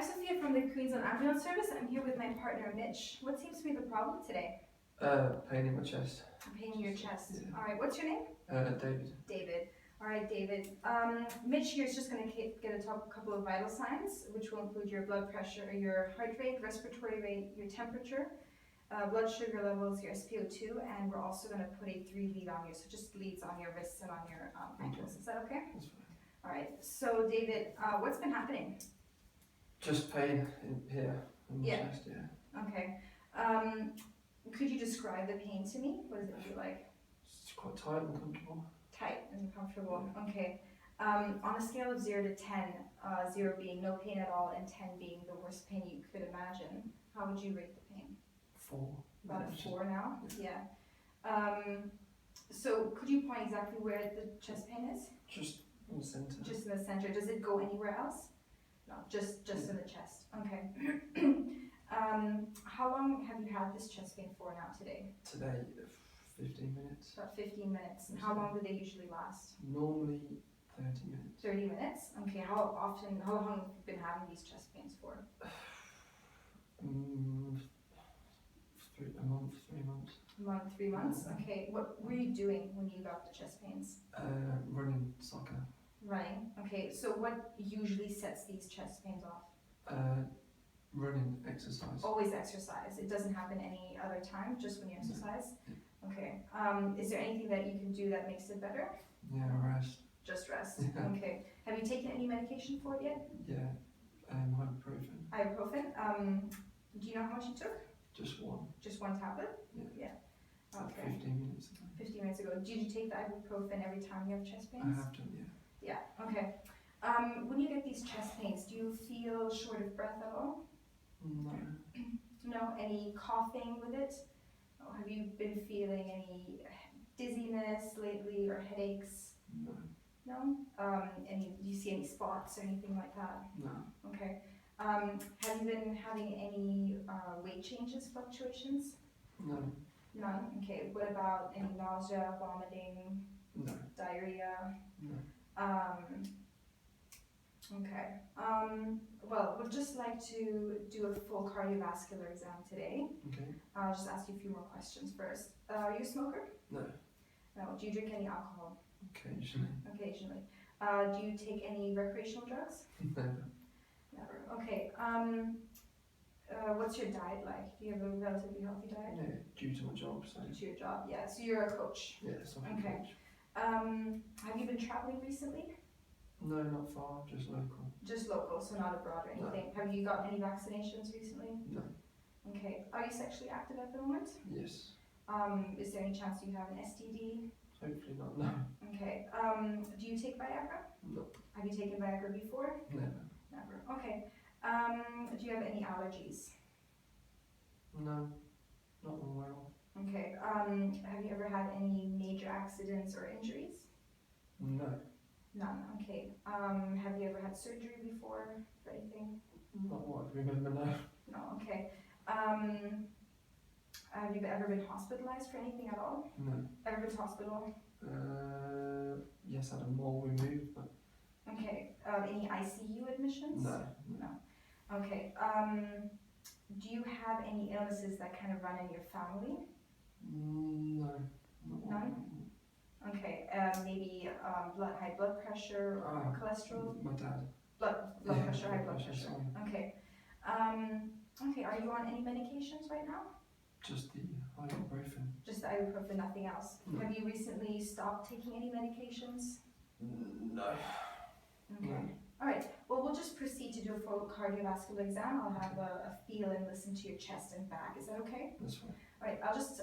Sophia from the Queensland Ambulance Service. I'm here with my partner Mitch. What seems to be the problem today? Pain in my chest. Pain in your chest. Yeah. All right, what's your name? David. David. All right, David. Mitch here is just going to get a couple of vital signs, which will include your blood pressure, your heart rate, respiratory rate, your temperature, blood sugar levels, your SpO2, and we're also going to put a 3 lead on you, so just leads on your wrists and on your ankles. Okay. Is that okay? That's fine. All right. So, David, what's been happening? Just pain in here in my Yeah. chest. Yeah. Okay. Could you describe the pain to me? What does it feel like? It's quite tight and uncomfortable. Tight and uncomfortable. Okay. On a scale of 0 to 10, 0 being no pain at all and 10 being the worst pain you could imagine, how would you rate the pain? 4. About a 4 now? Yeah. So could you point exactly where the chest pain is? Just in the centre. Just in the center. Does it go anywhere else? No, just in the chest. Okay. How long have you had this chest pain for now today? Today, 15 minutes. About 15 minutes. And how long do they usually last? Normally 30 minutes. 30 minutes? Okay, how long have you been having these chest pains for? A month, 3 months. A month, 3 months? Okay, what were you doing when you got the chest pains? Running soccer. Running. Okay, so what usually sets these chest pains off? Running exercise. Always exercise. It doesn't happen any other time, just when you exercise? Yeah. Okay. Is there anything that you can do that makes it better? Yeah, rest. Just rest. Yeah. Okay. Have you taken any medication for it yet? Yeah, ibuprofen. Ibuprofen. Do you know how much you took? Just one. Just one tablet? Yeah. About Okay. 15 minutes ago. 15 minutes ago. Did you take the ibuprofen every time you have chest I pains? have done, yeah. Yeah. Okay. When you get these chest pains, do you feel short of breath at all? No. No? Any coughing with it? Or have you been feeling any dizziness lately or headaches? No. No? Do you see any spots or anything like that? No. Okay. Have you been having any weight changes, fluctuations? No. None? Okay. What about any nausea, vomiting, No. diarrhea? No. Okay. Well, we'd just like to do a full cardiovascular exam today. Okay. I'll just ask you a few more questions first. Are you a smoker? No. No. Do you drink any alcohol? Occasionally. Occasionally. Do you take any recreational drugs? Never. Never. Okay. What's your diet like? Do you have a relatively healthy diet? Yeah, due to my job, so. Due to your job, yeah. So you're a coach. Yeah, soccer Okay. coach. Have you been traveling recently? No, not far, just local. Just local, so not abroad or No. anything. Have you got any vaccinations recently? No. Okay. Are you sexually active at the moment? Yes. Is there any chance you have an STD? Hopefully not, no. Okay. Do you take Viagra? No. Have you taken Viagra before? Never. Never. Okay. Do you have any allergies? No. Not one well. Okay. Have you ever had any major accidents or injuries? No. None. Okay. Have you ever had surgery before for anything? Not what I remember, no. No. Okay. Have you ever been hospitalized for anything at all? No. Ever been to hospital? Yes, I had a mole removed, but Okay. Any ICU admissions? no. No. Okay. Do you have any illnesses that kind of run in your family? No. Not None? Okay. Maybe high blood pressure or cholesterol? My dad. Blood Yeah, pressure, high blood pressure, pressure. sorry. Okay. Okay. Are you on any medications right now? Just the ibuprofen. Just the ibuprofen, nothing else. No. Have you recently stopped taking any medications? No. Okay. No. All right. Well, we'll just proceed to do a full cardiovascular exam. I'll have a feel and listen to your chest and back. Is that okay? That's fine. All right. I'll just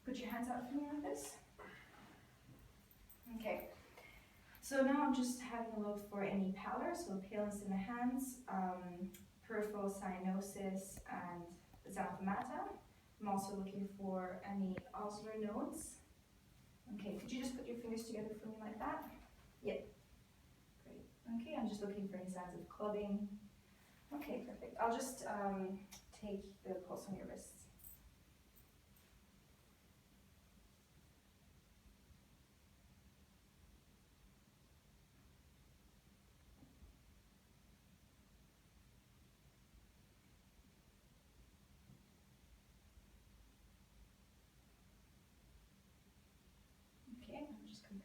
put your hands out for me like this. Okay. So now I'm just having a look for any pallor, so paleness in the hands, peripheral cyanosis, and xanthomata. I'm also looking for any ulnar nodes. Okay, could you just put your fingers together for me like that? Yep. Great. Okay, I'm just looking for any signs of clubbing. Okay, perfect. I'll just take the pulse on your wrists.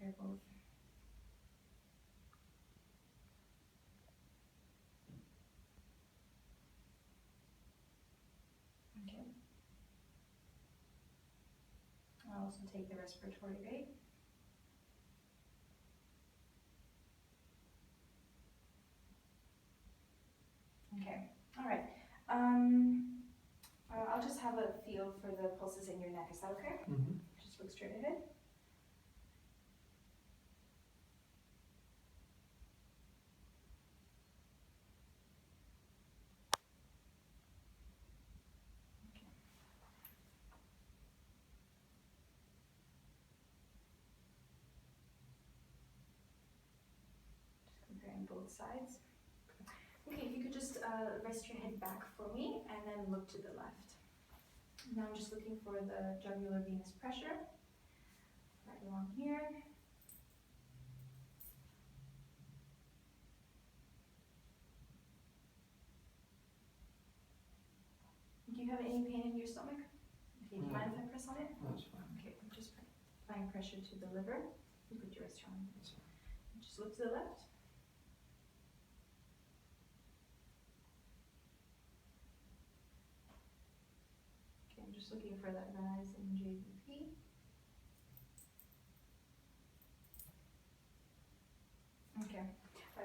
compare both. Okay. I'll also take the respiratory rate. Okay, all right. I'll just have a feel for the pulses in your neck. Is that okay? Mm-hmm. Just look straight ahead. Just comparing both sides. Okay, if you could just rest your head back for me and then look to the left. Now I'm just looking for the jugular venous pressure. Right along here. Do you have any pain in your stomach? Okay, do you mind if I press on it? That's fine. Okay, I'm just applying pressure to the liver. You put your wrist around. That's fine. Just look to the left. Okay, I'm just looking for that rise in JVP. Okay,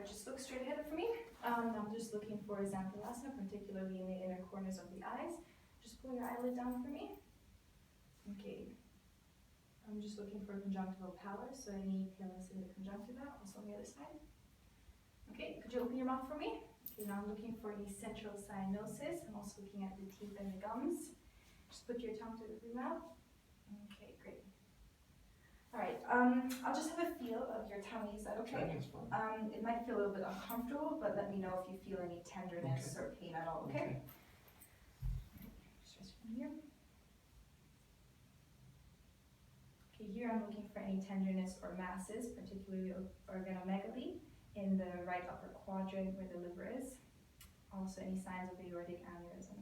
just look straight ahead for me. I'm just looking for xanthelasma, particularly in the inner corners of the eyes. Just pull your eyelid down for me. Okay. I'm just looking for conjunctival pallor, so any paleness in the conjunctiva, also on the other side. Okay, could you open your mouth for me? Okay, now I'm looking for any central cyanosis. I'm also looking at the teeth and the gums. Just put your tongue to the mouth. Okay, great. All right, I'll just have a feel of your tummy, is that okay? That's fine. It might feel a little bit uncomfortable, but let me know if you feel any tenderness or pain at all, okay? Just rest from here. Okay, here I'm looking for any tenderness or masses, particularly organomegaly in the right upper quadrant where the liver is. Also any signs of aortic aneurysm.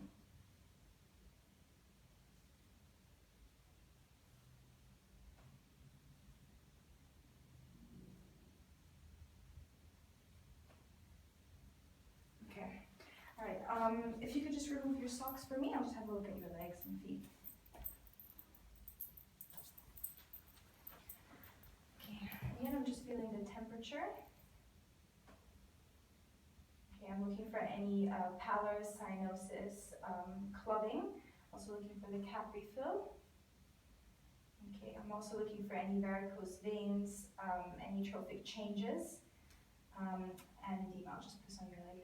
Okay, all right, if you could just remove your socks for me, I'll just have a look at your legs and feet. Okay, again, I'm just feeling the temperature. Okay, I'm looking for any pallor, cyanosis, clubbing. Also looking for the cap refill. Okay, I'm also looking for any varicose veins, any trophic changes, and edema. I'll just press on your leg.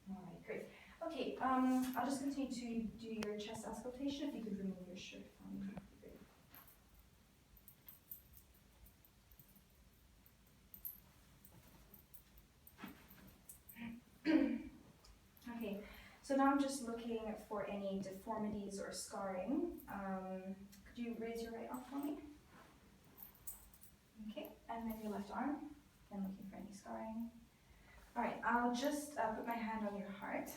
All right, great. Okay, I'll just continue to do your chest auscultation. If you could remove your shirt for me, that'd be great. Okay, so now I'm just looking for any deformities or scarring. Could you raise your right arm for me? Okay, and then your left arm. Again, looking for any scarring. All right, I'll just put my hand on your heart.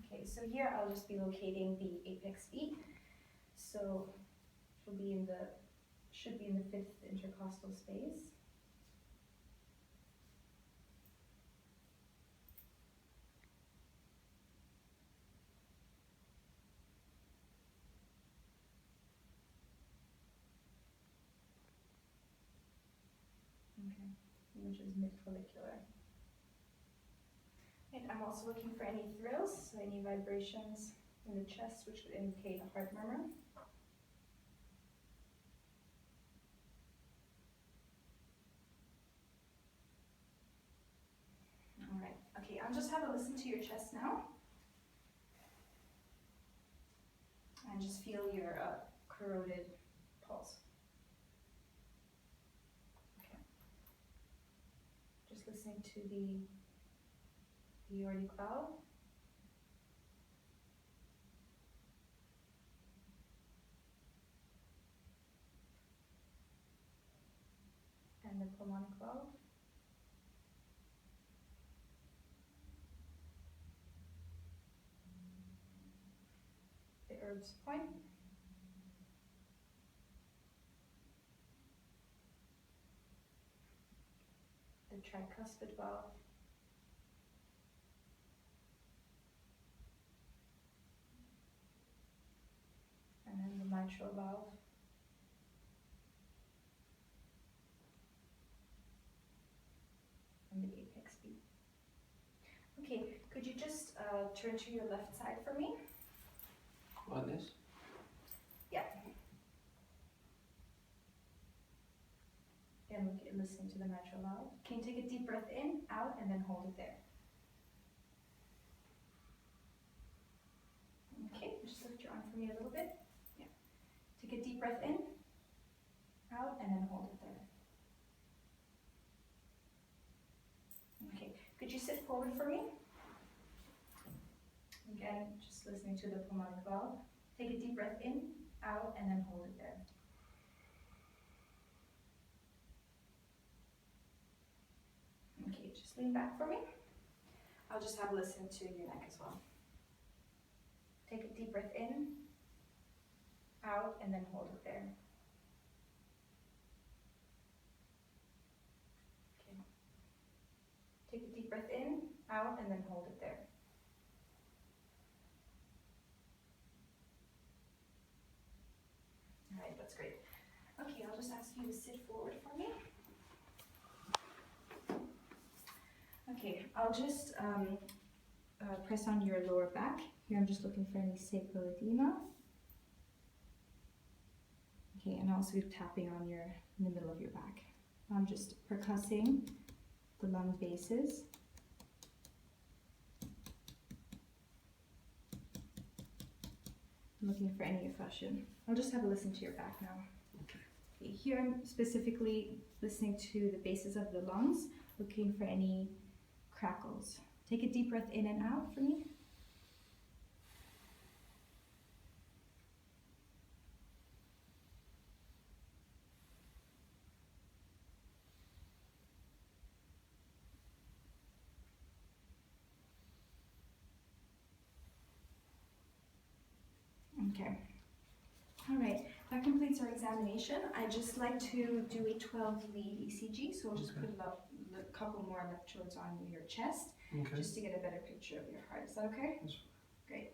Okay, so here I'll just be locating the apex beat. So should be in the 5th intercostal space. Okay, which is mid-follicular. And I'm also looking for any thrills, so any vibrations in the chest, which would indicate a heart murmur. All right, okay, I'll just have a listen to your chest now. And just feel your corroded pulse. Okay. Just listening to the aortic valve. And the pulmonic valve. The Erb's point. tricuspid valve. And then the mitral valve. And the apex beat. Okay, could you just turn to your left side for me? Like this? Yeah. And listen to the mitral valve. Can you take a deep breath in, out, and then hold it there? Okay, just lift your arm for me a little bit. Yeah. Take a deep breath in, out, and then hold it there. Okay, could you sit forward for me? Again, just listening to the pulmonic valve. Take a deep breath in, out, and then hold it there. Okay, just lean back for me. I'll just have a listen to your neck as well. Take a deep breath in, out, and then hold it there. Okay. Take a deep breath in, out, and then hold it there. All right, that's great. Okay, I'll just ask you to sit forward for me. Okay, I'll just press on your lower back. Here I'm just looking for any sacral edema. Okay, and also tapping on in the middle of your back. I'm just percussing the lung bases. I'm looking for any effusion. I'll just have a listen to your back now. Okay, here I'm specifically listening to the bases of the lungs, looking for any crackles. Take a deep breath in and out for me. Okay. All right, that completes our examination. I just like to do a 12-lead ECG, so we'll just put a couple more electrodes on your chest, Okay. just to get a better picture of your heart. Is that okay? That's Great.